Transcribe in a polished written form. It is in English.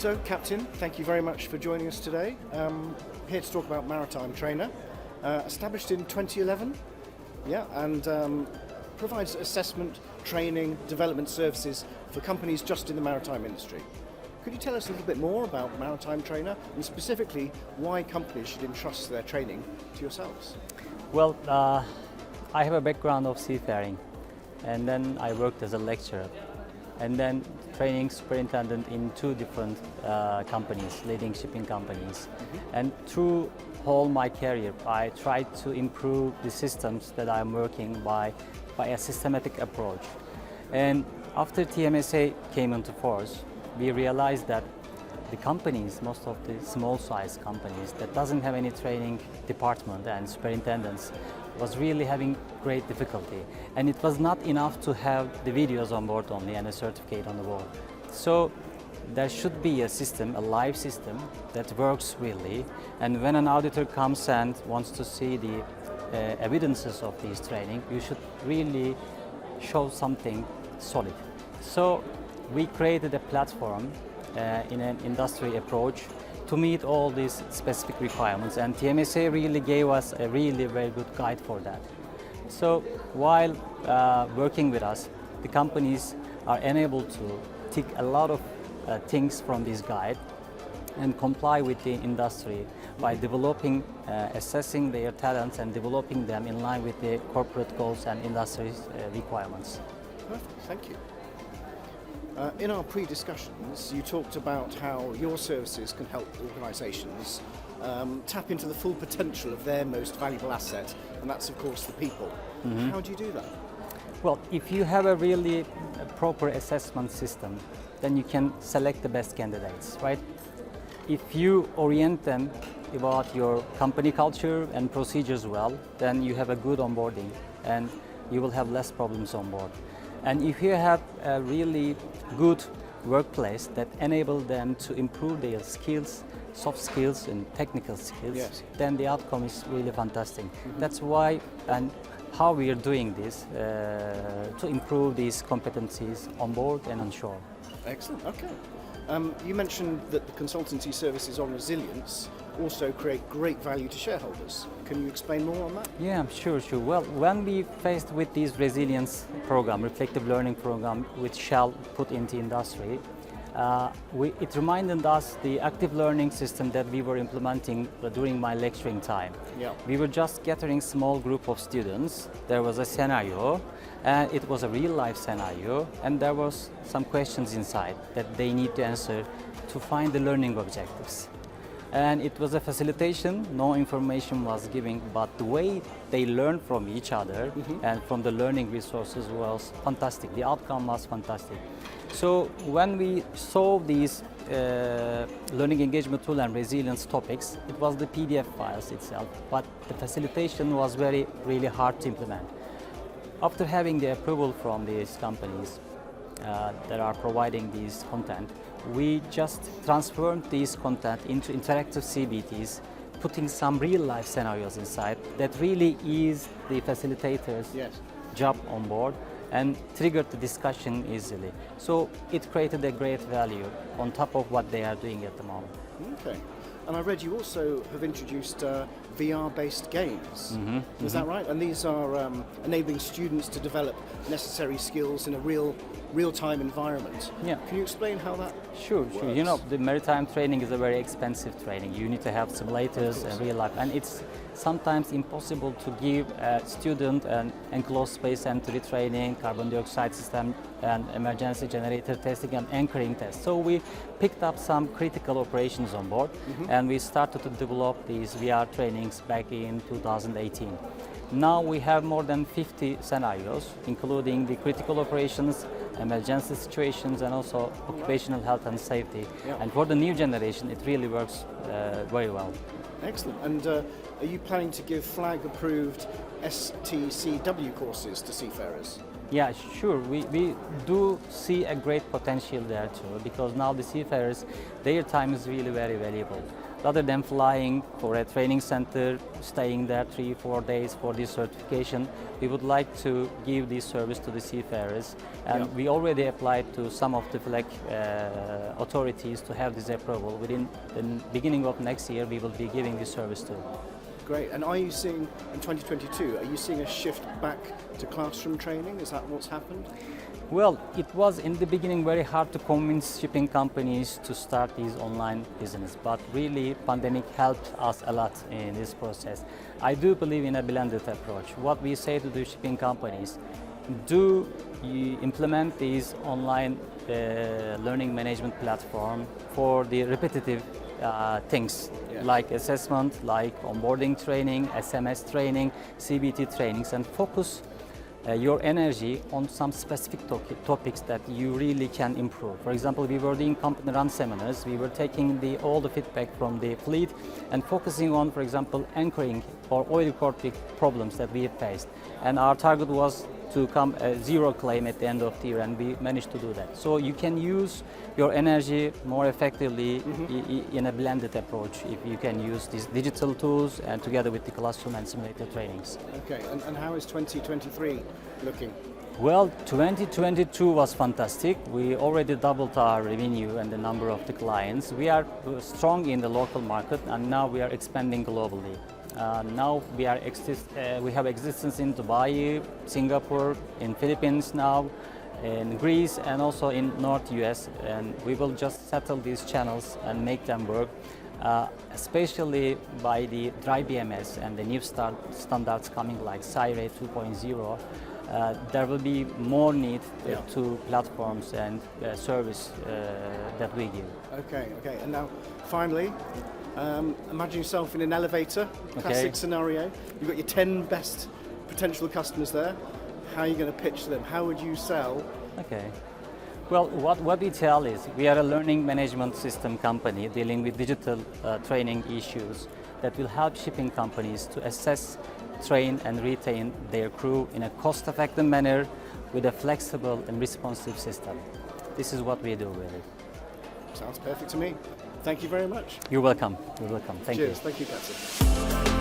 So, Captain, thank you very much for joining us today. Here to talk about Maritime Trainer, established in 2011, and provides assessment, training, development services for companies just in the maritime industry. Could you tell us a little bit more about Maritime Trainer and specifically why companies should entrust their training to yourselves? Well, I have a background of seafaring, and then I worked as a lecturer, and then training superintendent in two different companies, leading shipping companies. And through whole my career, I tried to improve the systems that I'm working by a systematic approach. And after TMSA came into force, we realized that the companies, most of the small size companies that doesn't have any training department and superintendents, was really having great difficulty. And it was not enough to have the videos on board only and a certificate on the board. So there should be a system, a live system that works really. And when an auditor comes and wants to see the evidences of these training, you should really show something solid. So we created a platform in an industry approach to meet all these specific requirements, and TMSA really gave us a really very good guide for that. So while working with us, the companies are enabled to tick a lot of things from this guide and comply with the industry by developing, assessing their talents and developing them in line with the corporate goals and industry requirements. Perfect, thank you. In our pre-discussions, you talked about how your services can help organisations tap into the full potential of their most valuable asset, and that's of course the people. How do you do that? Well, if you have a really proper assessment system, then you can select the best candidates, right? If you orient them about your company culture and procedures well, then you have a good onboarding and you will have less problems on board. And if you have a really good workplace that enables them to improve their skills, soft skills and technical skills, yes, then the outcome is really fantastic. That's why and how we are doing this to improve these competencies on board and on shore. Excellent, okay. You mentioned that the consultancy services on resilience also create great value to shareholders. Can you explain more on that? Yeah, sure. Well, when we faced with this resilience program, reflective learning program, which Shell put into industry, it reminded us the active learning system that we were implementing during my lecturing time. Yeah. We were just gathering small group of students. There was a scenario, and it was a real life scenario, and there was some questions inside that they need to answer to find the learning objectives. And it was a facilitation, no information was given, but the way they learned from each other and from the learning resources was fantastic. The outcome was fantastic. So when we saw these learning engagement tool and resilience topics, it was the PDF files itself, but the facilitation was really hard to implement. After having the approval from these companies that are providing these content, we just transformed these content into interactive CBTs, putting some real-life scenarios inside that really ease the facilitator's job on board and triggered the discussion easily. So it created a great value on top of what they are doing at the moment. Okay. And I read you also have introduced VR-based games. Is that right? And these are enabling students to develop necessary skills in a real-time environment. Yeah. Can you explain how that Sure. works? You know, the maritime training is a very expensive training. You need to have simulators and real life, and it's sometimes impossible to give a student an enclosed space entry training, carbon dioxide system, and emergency generator testing and anchoring tests. So we picked up some critical operations on board, and we started to develop these VR trainings back in 2018. Now we have more than 50 scenarios, including the critical operations, emergency situations, and also occupational health and safety. And for the new generation, it really works very well. Excellent. And are you planning to give flag-approved STCW courses to seafarers? Yeah, sure. We do see a great potential there too, because now the seafarers, their time is really very valuable. rather than flying for a training center, staying there 3-4 days for this certification, we would like to give this service to the seafarers. And we already applied to some of the flag authorities to have this approval. Within the beginning of next year, we will be giving this service to. Great. And are you seeing, in 2022, are you seeing a shift back to classroom training? Is that what's happened? Well, it was in the beginning very hard to convince shipping companies to start these online business, but really pandemic helped us a lot in this process. I do believe in a blended approach. What we say to the shipping companies, do you implement these online learning management platform for the repetitive things like assessment, like onboarding training, SMS training, CBT trainings, and focus your energy on some specific topics that you really can improve. For example, we were doing company run seminars. We were taking all the feedback from the fleet and focusing on, for example, anchoring or oil cortic problems that we have faced. And our target was to come a zero claim at the end of the year, and we managed to do that. So you can use your energy more effectively in a blended approach if you can use these digital tools and together with the classroom and simulator trainings. Okay, and how is 2023 looking? Well, 2022 was fantastic. We already doubled our revenue and the number of the clients. We are strong in the local market, and now we are expanding globally. Now we have existence in Dubai, Singapore, in Philippines now, in Greece, and also in North US. And we will just settle these channels and make them work, especially by the dry BMS and the new standards coming like SIRE 2.0. There will be more need to platforms and service that we give. Okay, and now finally, imagine yourself in an elevator, classic scenario. You've got your 10 best potential customers there. How are you going to pitch to them? How would you sell? Okay. Well, what we tell is we are a learning management system company dealing with digital training issues that will help shipping companies to assess, train and retain their crew in a cost-effective manner with a flexible and responsive system. This is what we do, really. Sounds perfect to me. Thank you very much. You're welcome. Thank you. Cheers. Thank you, Patsy.